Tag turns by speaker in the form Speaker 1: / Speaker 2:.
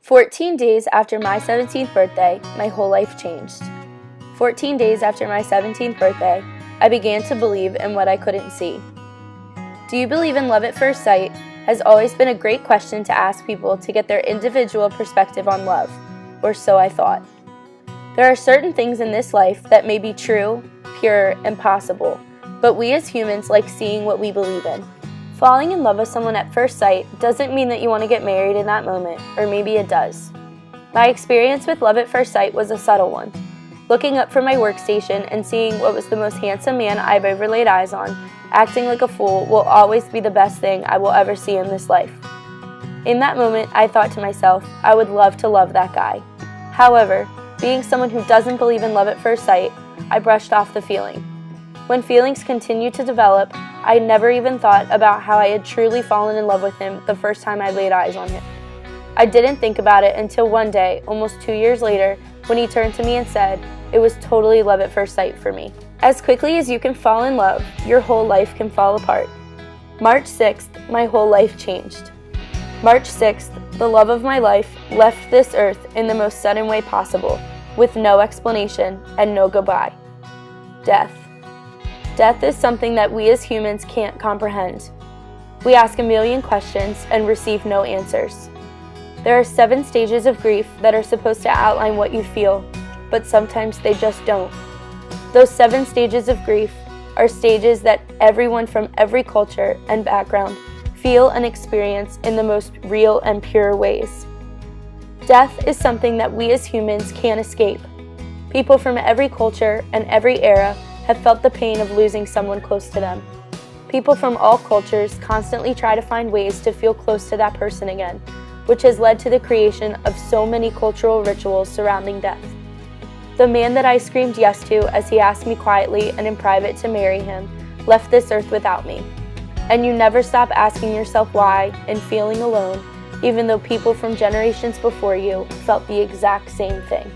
Speaker 1: 14 days after my 17th birthday, my whole life changed. 14 days after my 17th birthday, I began to believe in what I couldn't see. Do you believe in love at first sight? Has always been a great question to ask people to get their individual perspective on love, or so I thought. There are certain things in this life that may be true, pure, and possible, but we as humans like seeing what we believe in. Falling in love with someone at first sight doesn't mean that you want to get married in that moment, or maybe it does. My experience with love at first sight was a subtle one. Looking up from my workstation and seeing what was the most handsome man I've ever laid eyes on, acting like a fool will always be the best thing I will ever see in this life. In that moment, I thought to myself, I would love to love that guy. However, being someone who doesn't believe in love at first sight, I brushed off the feeling. When feelings continued to develop, I never even thought about how I had truly fallen in love with him the first time I laid eyes on him. I didn't think about it until one day, almost 2 years later, when he turned to me and said, it was totally love at first sight for me. As quickly as you can fall in love, your whole life can fall apart. March 6th, my whole life changed. March 6th, the love of my life left this earth in the most sudden way possible, with no explanation and no goodbye. Death. Death is something that we as humans can't comprehend. We ask a million questions and receive no answers. There are 7 stages of grief that are supposed to outline what you feel, but sometimes they just don't. Those 7 stages of grief are stages that everyone from every culture and background feel and experience in the most real and pure ways. Death is something that we as humans can't escape. People from every culture and every era have felt the pain of losing someone close to them. People from all cultures constantly try to find ways to feel close to that person again, which has led to the creation of so many cultural rituals surrounding death. The man that I screamed yes to as he asked me quietly and in private to marry him left this earth without me. And you never stop asking yourself why and feeling alone, even though people from generations before you felt the exact same thing.